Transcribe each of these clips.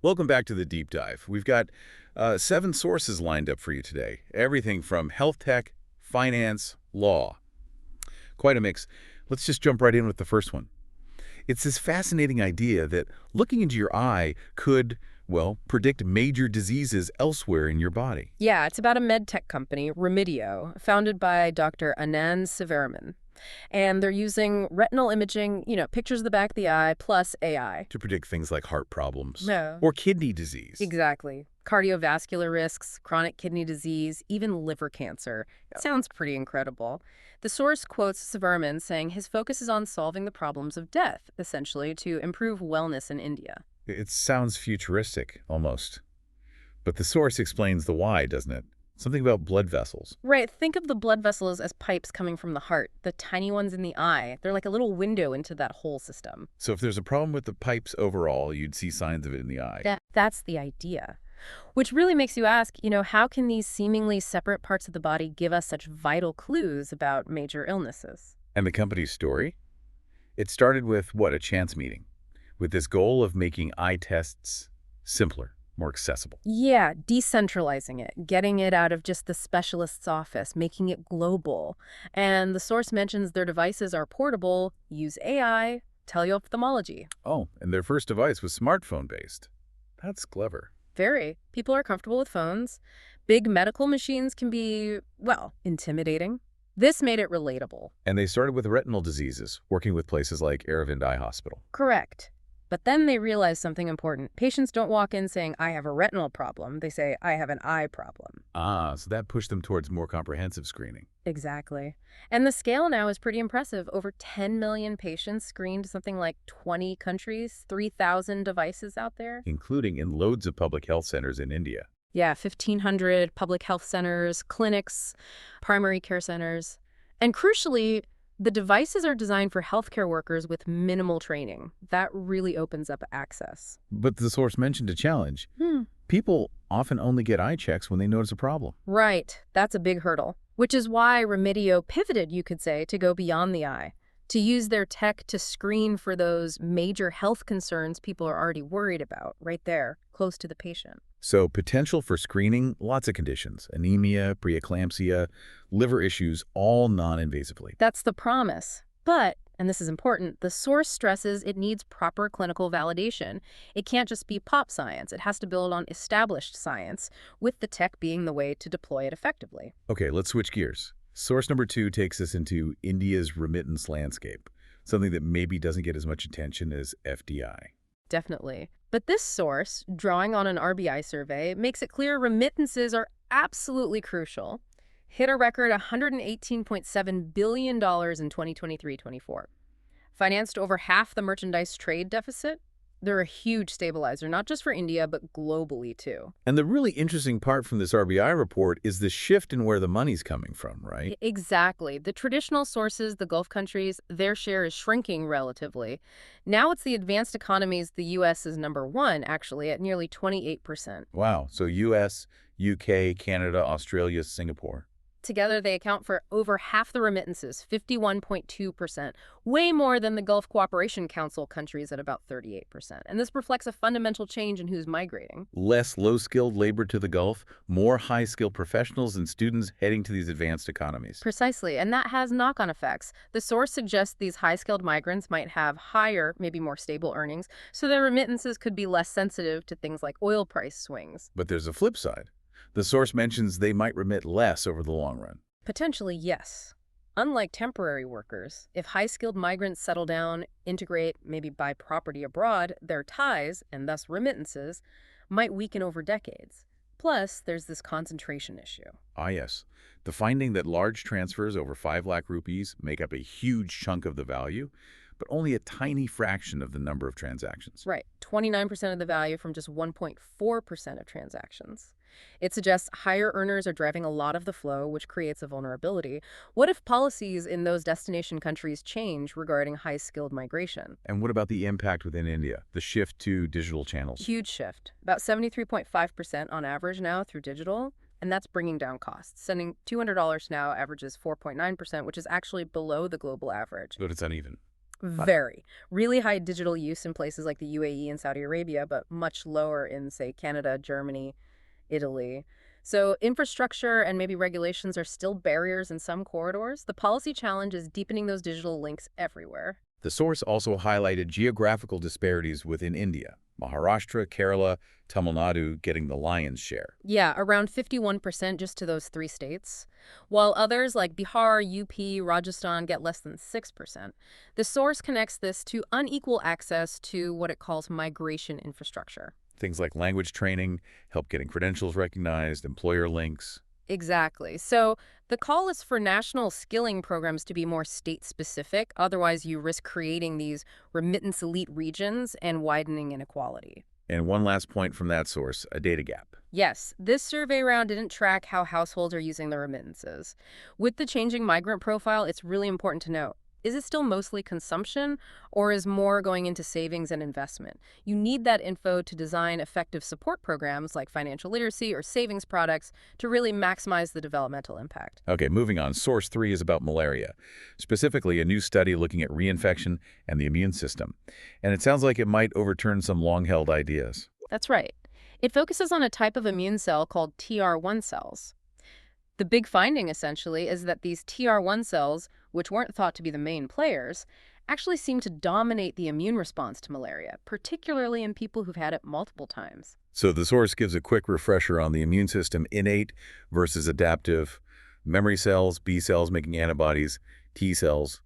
Welcome back to the deep dive. We've got 7 sources lined up for you today. Everything from health tech, finance, law. Quite a mix. Let's just jump right in with the first one. It's this fascinating idea that looking into your eye could, well, predict major diseases elsewhere in your body. Yeah, it's about a med tech company, Remitio, founded by Dr. Anand Sivaram. And they're using retinal imaging, pictures of the back of the eye plus AI. To predict things like heart problems No. or kidney disease. Exactly. Cardiovascular risks, chronic kidney disease, even liver cancer. It sounds pretty incredible. The source quotes Sivaram saying his focus is on solving the problems of death, essentially, to improve wellness in India. It sounds futuristic, almost. But the source explains the why, doesn't it? Something about blood vessels. Right, think of the blood vessels as pipes coming from the heart, the tiny ones in the eye. They're like a little window into that whole system. So if there's a problem with the pipes overall, you'd see signs of it in the eye. That's the idea. Which really makes you ask, how can these seemingly separate parts of the body give us such vital clues about major illnesses? And the company's story? It started with, what, a chance meeting, with this goal of making eye tests simpler, more accessible. Yeah, decentralizing it, getting it out of just the specialist's office, making it global. And the source mentions their devices are portable, use AI, teleophthalmology. Oh, and their first device was smartphone-based. That's clever. Very. People are comfortable with phones. Big medical machines can be, well, intimidating. This made it relatable. And they started with retinal diseases, working with places like Aravind Eye Hospital. Correct. But then they realized something important. Patients don't walk in saying, I have a retinal problem. They say, I have an eye problem. Ah, so that pushed them towards more comprehensive screening. Exactly. And the scale now is pretty impressive. Over 10 million patients screened, something like 20 countries, 3,000 devices out there. Including in loads of public health centers in India. Yeah, 1,500 public health centers, clinics, primary care centers. And crucially, the devices are designed for healthcare workers with minimal training. That really opens up access. But the source mentioned a challenge. People often only get eye checks when they notice a problem. Right. That's a big hurdle. Which is why Remitio pivoted, you could say, to go beyond the eye, to use their tech to screen for those major health concerns people are already worried about, right there, close to the patient. So potential for screening, lots of conditions. Anemia, preeclampsia, liver issues, all non-invasively. That's the promise. But, and this is important, the source stresses it needs proper clinical validation. It can't just be pop science. It has to build on established science, with the tech being the way to deploy it effectively. Okay, let's switch gears. Source number 2 takes us into India's remittance landscape, something that maybe doesn't get as much attention as FDI. Definitely. But this source, drawing on an RBI survey, makes it clear remittances are absolutely crucial. Hit a record $118.7 billion in 2023-24. Financed over half the merchandise trade deficit. They're a huge stabilizer, not just for India, but globally, too. And the really interesting part from this RBI report is the shift in where the money's coming from, right? Exactly. The traditional sources, the Gulf countries, their share is shrinking relatively. Now it's the advanced economies. The U.S. is number one, actually, at nearly 28%. Wow. So US, UK, Canada, Australia, Singapore. Together, they account for over half the remittances, 51.2%, way more than the Gulf Cooperation Council countries at about 38%. And this reflects a fundamental change in who's migrating. Less low-skilled labor to the Gulf, more high-skilled professionals and students heading to these advanced economies. Precisely, and that has knock-on effects. The source suggests these high-skilled migrants might have higher, maybe more stable earnings, so their remittances could be less sensitive to things like oil price swings. But there's a flip side. The source mentions they might remit less over the long run. Potentially, yes. Unlike temporary workers, if high-skilled migrants settle down, integrate, maybe buy property abroad, their ties, and thus remittances, might weaken over decades. Plus, there's this concentration issue. Ah, yes. The finding that large transfers over 5 lakh rupees make up a huge chunk of the value, but only a tiny fraction of the number of transactions. Right, 29% of the value from just 1.4% of transactions. It suggests higher earners are driving a lot of the flow, which creates a vulnerability. What if policies in those destination countries change regarding high-skilled migration? And what about the impact within India, the shift to digital channels? Huge shift. About 73.5% on average now through digital, and that's bringing down costs. Sending $200 now averages 4.9%, which is actually below the global average. But it's uneven. Very. Really high digital use in places like the UAE and Saudi Arabia, but much lower in, say, Canada, Germany, Italy. So infrastructure and maybe regulations are still barriers in some corridors. The policy challenge is deepening those digital links everywhere. The source also highlighted geographical disparities within India. Maharashtra, Kerala, Tamil Nadu getting the lion's share. Yeah, around 51% just to those three states, while others like Bihar, UP, Rajasthan get less than 6%. The source connects this to unequal access to what it calls migration infrastructure. Things like language training, help getting credentials recognized, employer links. Exactly. So the call is for national skilling programs to be more state-specific. Otherwise, you risk creating these remittance elite regions and widening inequality. And one last point from that source, a data gap. Yes, this survey round didn't track how households are using the remittances. With the changing migrant profile, it's really important to note. Is it still mostly consumption, or is more going into savings and investment? You need that info to design effective support programs like financial literacy or savings products to really maximize the developmental impact. Okay, moving on. Source 3 is about malaria, specifically a new study looking at reinfection and the immune system. And it sounds like it might overturn some long-held ideas. That's right. It focuses on a type of immune cell called TR1 cells. The big finding, essentially, is that these TR1 cells, which weren't thought to be the main players, actually seem to dominate the immune response to malaria, particularly in people who've had it multiple times. So the source gives a quick refresher on the immune system, innate versus adaptive, memory cells, B cells making antibodies, T cells,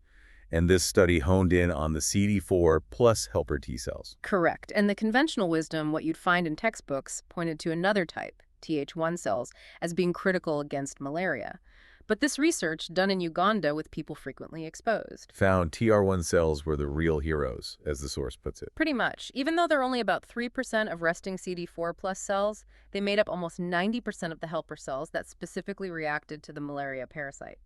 and this study honed in on the CD4 plus helper T cells. Correct. And the conventional wisdom, what you'd find in textbooks, pointed to another type, Th1 cells, as being critical against malaria. But this research, done in Uganda with people frequently exposed, Found TR1 cells were the real heroes, as the source puts it. pretty much, even though they're only about 3% of resting CD4 plus cells, they made up almost 90% of the helper cells that specifically reacted to the malaria parasite.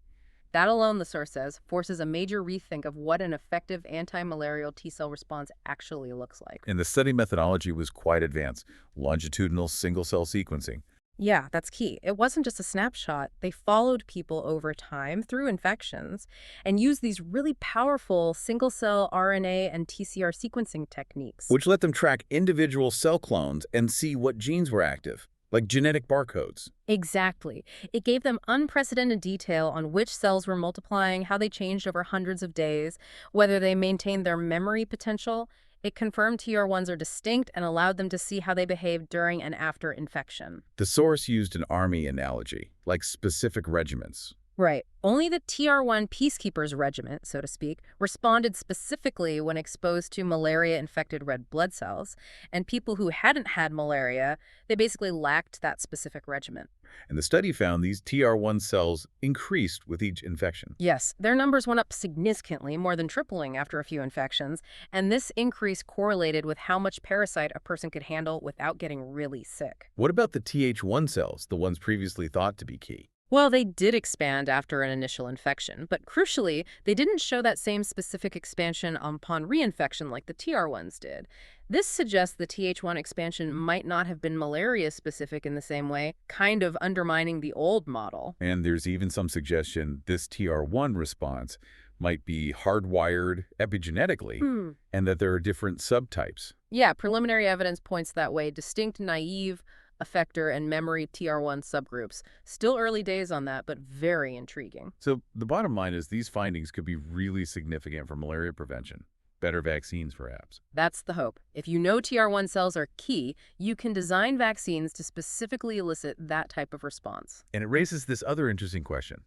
That alone, the source says, forces a major rethink of what an effective anti-malarial T-cell response actually looks like. And the study methodology was quite advanced, longitudinal single-cell sequencing. Yeah, that's key. It wasn't just a snapshot. They followed people over time through infections and used these really powerful single-cell RNA and TCR sequencing techniques. Which let them track individual cell clones and see what genes were active, like genetic barcodes. Exactly. It gave them unprecedented detail on which cells were multiplying, how they changed over hundreds of days, whether they maintained their memory potential. It confirmed TR1s are distinct and allowed them to see how they behaved during and after infection. The source used an army analogy, like specific regiments. Right. Only the TR1 Peacekeepers Regiment, so to speak, responded specifically when exposed to malaria-infected red blood cells, and people who hadn't had malaria, they basically lacked that specific regiment. And the study found these TR1 cells increased with each infection. Yes, their numbers went up significantly, more than tripling after a few infections, and this increase correlated with how much parasite a person could handle without getting really sick. What about the Th1 cells, the ones previously thought to be key? Well, they did expand after an initial infection, but crucially, they didn't show that same specific expansion upon reinfection like the TR1s did. This suggests the Th1 expansion might not have been malaria-specific in the same way, kind of undermining the old model. And there's even some suggestion this TR1 response might be hardwired epigenetically, and that there are different subtypes. Yeah, preliminary evidence points that way. Distinct naive, effector, and memory TR1 subgroups. Still early days on that, but very intriguing. So the bottom line is these findings could be really significant for malaria prevention. Better vaccines, perhaps. That's the hope. If you know TR1 cells are key, you can design vaccines to specifically elicit that type of response. And it raises this other interesting question.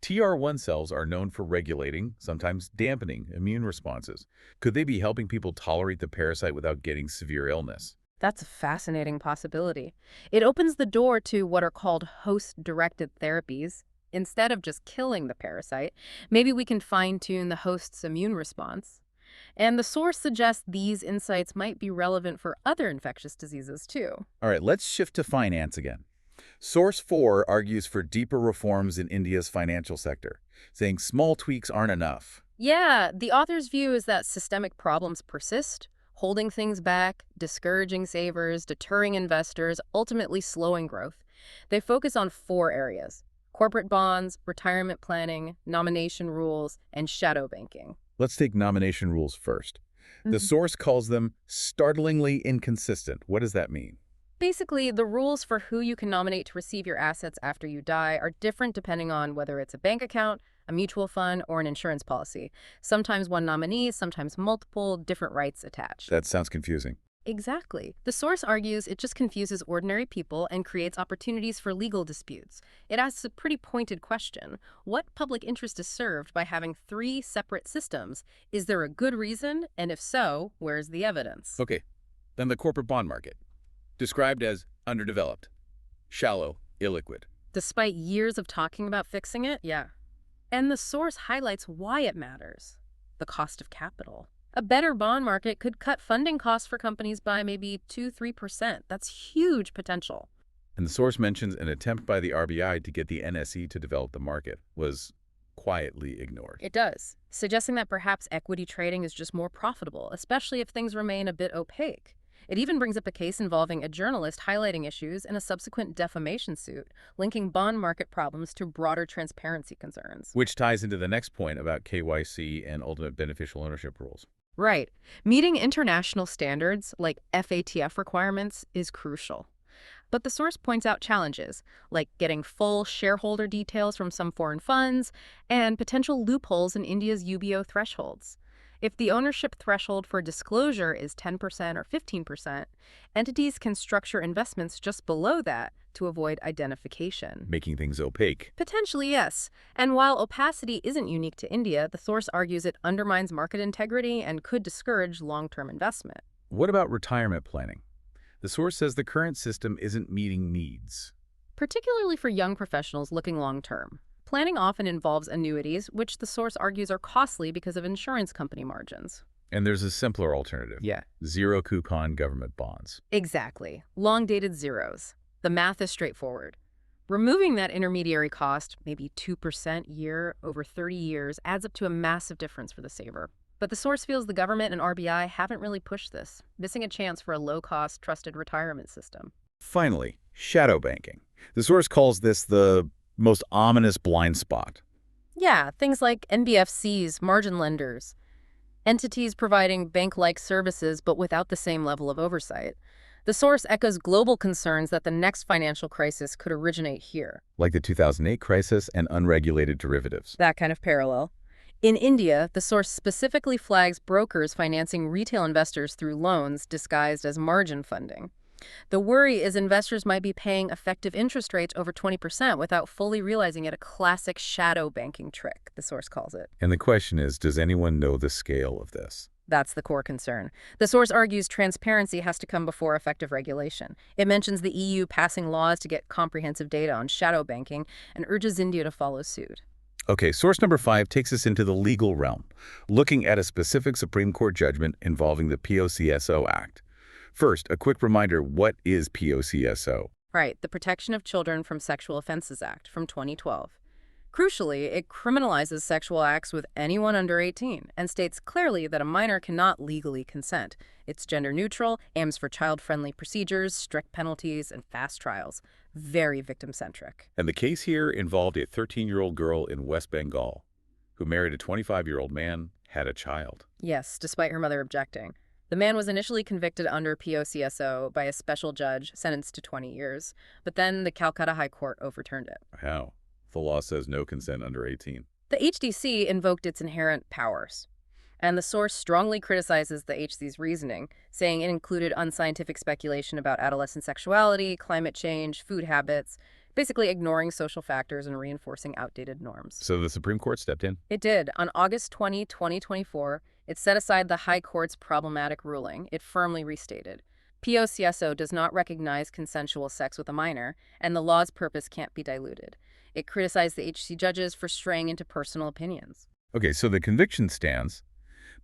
TR1 cells are known for regulating, sometimes dampening, immune responses. Could they be helping people tolerate the parasite without getting severe illness? That's a fascinating possibility. It opens the door to what are called host-directed therapies. Instead of just killing the parasite, maybe we can fine-tune the host's immune response. And the source suggests these insights might be relevant for other infectious diseases, too. All right, let's shift to finance again. Source 4 argues for deeper reforms in India's financial sector, saying small tweaks aren't enough. Yeah, the author's view is that systemic problems persist, holding things back, discouraging savers, deterring investors, ultimately slowing growth. They focus on 4 areas: corporate bonds, retirement planning, nomination rules, and shadow banking. Let's take nomination rules first. The source calls them startlingly inconsistent. What does that mean? Basically, the rules for who you can nominate to receive your assets after you die are different depending on whether it's a bank account, a mutual fund, or an insurance policy. Sometimes one nominee, sometimes multiple, different rights attached. That sounds confusing. Exactly. The source argues it just confuses ordinary people and creates opportunities for legal disputes. It asks a pretty pointed question. What public interest is served by having three separate systems? Is there a good reason? And if so, where's the evidence? Okay, then the corporate bond market, described as underdeveloped, shallow, illiquid. Despite years of talking about fixing it, yeah. And the source highlights why it matters. The cost of capital. A better bond market could cut funding costs for companies by maybe 2–3%. That's huge potential. And the source mentions an attempt by the RBI to get the NSE to develop the market was quietly ignored. It does, suggesting that perhaps equity trading is just more profitable, especially if things remain a bit opaque. It even brings up a case involving a journalist highlighting issues in a subsequent defamation suit, linking bond market problems to broader transparency concerns. Which ties into the next point about KYC and ultimate beneficial ownership rules. Right. Meeting international standards, like FATF requirements, is crucial. But the source points out challenges, like getting full shareholder details from some foreign funds and potential loopholes in India's UBO thresholds. If the ownership threshold for disclosure is 10% or 15%, entities can structure investments just below that to avoid identification. Making things opaque. Potentially, yes. And while opacity isn't unique to India, the source argues it undermines market integrity and could discourage long-term investment. What about retirement planning? The source says the current system isn't meeting needs. Particularly for young professionals looking long-term. Planning often involves annuities, which the source argues are costly because of insurance company margins. And there's a simpler alternative. Yeah. Zero coupon government bonds. Exactly. Long-dated zeros. The math is straightforward. Removing that intermediary cost, maybe 2% year over 30 years, adds up to a massive difference for the saver. But the source feels the government and RBI haven't really pushed this, missing a chance for a low-cost, trusted retirement system. Finally, shadow banking. The source calls this the most ominous blind spot. Yeah, things like NBFCs, margin lenders, entities providing bank-like services but without the same level of oversight. The source echoes global concerns that the next financial crisis could originate here. Like the 2008 crisis and unregulated derivatives. That kind of parallel. In India, the source specifically flags brokers financing retail investors through loans disguised as margin funding. The worry is investors might be paying effective interest rates over 20% without fully realizing it, a classic shadow banking trick, the source calls it. And the question is, does anyone know the scale of this? That's the core concern. The source argues transparency has to come before effective regulation. It mentions the EU passing laws to get comprehensive data on shadow banking and urges India to follow suit. Okay, source number 5 takes us into the legal realm, looking at a specific Supreme Court judgment involving the POCSO Act. First, a quick reminder, what is POCSO? Right, the Protection of Children from Sexual Offenses Act from 2012. Crucially, it criminalizes sexual acts with anyone under 18 and states clearly that a minor cannot legally consent. It's gender neutral, aims for child-friendly procedures, strict penalties, and fast trials. Very victim-centric. And the case here involved a 13-year-old girl in West Bengal who married a 25-year-old man, had a child. Yes, despite her mother objecting. The man was initially convicted under POCSO by a special judge, sentenced to 20 years, but then the Calcutta High Court overturned it. How? The law says no consent under 18. The HDC invoked its inherent powers, and the source strongly criticizes the HC's reasoning, saying it included unscientific speculation about adolescent sexuality, climate change, food habits, basically ignoring social factors and reinforcing outdated norms. So the Supreme Court stepped in? It did. On August 20, 2024, it set aside the High Court's problematic ruling. It firmly restated, POCSO does not recognize consensual sex with a minor, and the law's purpose can't be diluted. It criticized the HC judges for straying into personal opinions. Okay, so the conviction stands,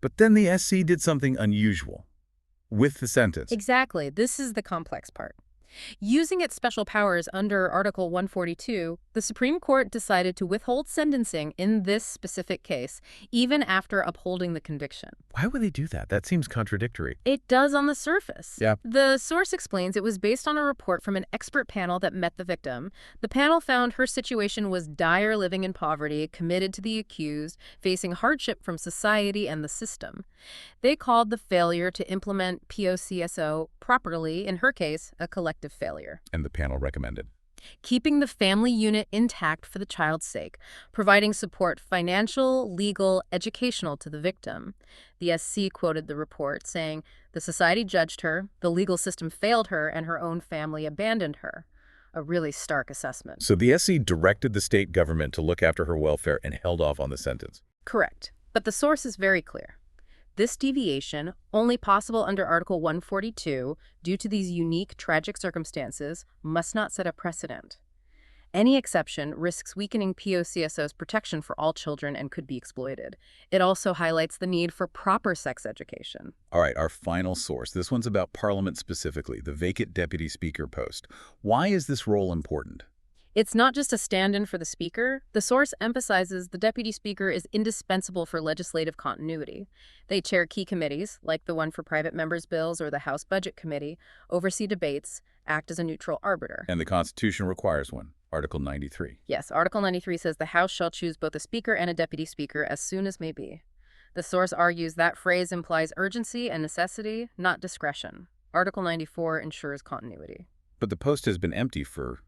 but then the SC did something unusual with the sentence. Exactly. This is the complex part. Using its special powers under Article 142, the Supreme Court decided to withhold sentencing in this specific case, even after upholding the conviction. Why would they do that? That seems contradictory. It does on the surface. Yeah. The source explains it was based on a report from an expert panel that met the victim. The panel found her situation was dire, living in poverty, committed to the accused, facing hardship from society and the system. They called the failure to implement POCSO properly, in her case, a collective failure. And the panel recommended. Keeping the family unit intact for the child's sake, providing support financial, legal, educational to the victim. The SC quoted the report saying, "The society judged her, the legal system failed her, and her own family abandoned her." A really stark assessment. So the SC directed the state government to look after her welfare and held off on the sentence. Correct. But the source is very clear. This deviation, only possible under Article 142 due to these unique, tragic circumstances, must not set a precedent. Any exception risks weakening POCSO's protection for all children and could be exploited. It also highlights the need for proper sex education. All right, our final source. This one's about Parliament specifically, the vacant deputy speaker post. Why is this role important? It's not just a stand-in for the speaker. The source emphasizes the deputy speaker is indispensable for legislative continuity. They chair key committees, like the one for private members' bills or the House Budget Committee, oversee debates, act as a neutral arbiter. And the Constitution requires one, Article 93. Yes, Article 93 says the House shall choose both a speaker and a deputy speaker as soon as may be. The source argues that phrase implies urgency and necessity, not discretion. Article 94 ensures continuity. But the post has been empty for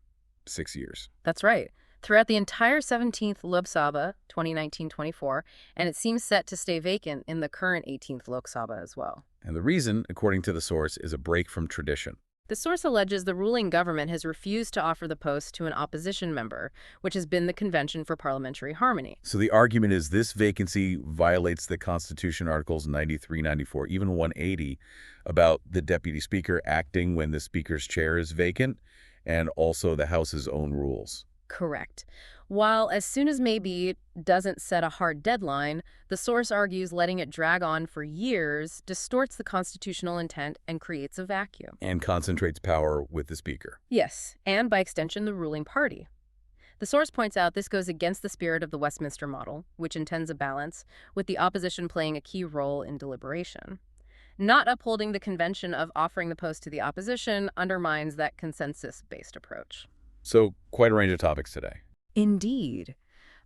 6 years. That's right. Throughout the entire 17th Lok Sabha, 2019-24, and it seems set to stay vacant in the current 18th Lok Sabha as well. And the reason, according to the source, is a break from tradition. The source alleges the ruling government has refused to offer the post to an opposition member, which has been the Convention for Parliamentary Harmony. So the argument is this vacancy violates the Constitution, Articles 93, 94, even 180, about the deputy speaker acting when the speaker's chair is vacant, and also the House's own rules. Correct. While as soon as may be doesn't set a hard deadline, the source argues letting it drag on for years distorts the constitutional intent and creates a vacuum. And concentrates power with the speaker. Yes, and by extension, the ruling party. The source points out this goes against the spirit of the Westminster model, which intends a balance, with the opposition playing a key role in deliberation. Not upholding the convention of offering the post to the opposition undermines that consensus-based approach. So, quite a range of topics today. Indeed.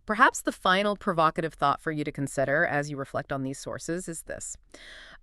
Perhaps the final provocative thought for you to consider as you reflect on these sources is this.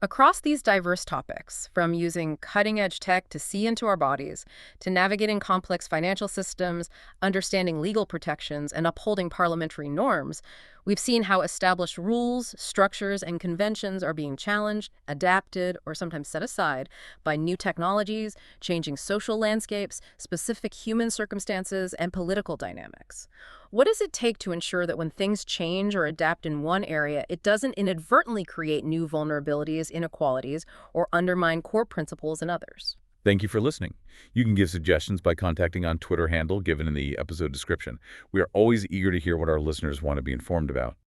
Across these diverse topics, from using cutting-edge tech to see into our bodies, to navigating complex financial systems, understanding legal protections, and upholding parliamentary norms, we've seen how established rules, structures, and conventions are being challenged, adapted, or sometimes set aside by new technologies, changing social landscapes, specific human circumstances, and political dynamics. What does it take to ensure that when things change or adapt in one area, it doesn't inadvertently create new vulnerabilities, inequalities, or undermine core principles in others? Thank you for listening. You can give suggestions by contacting on Twitter handle given in the episode description. We are always eager to hear what our listeners want to be informed about.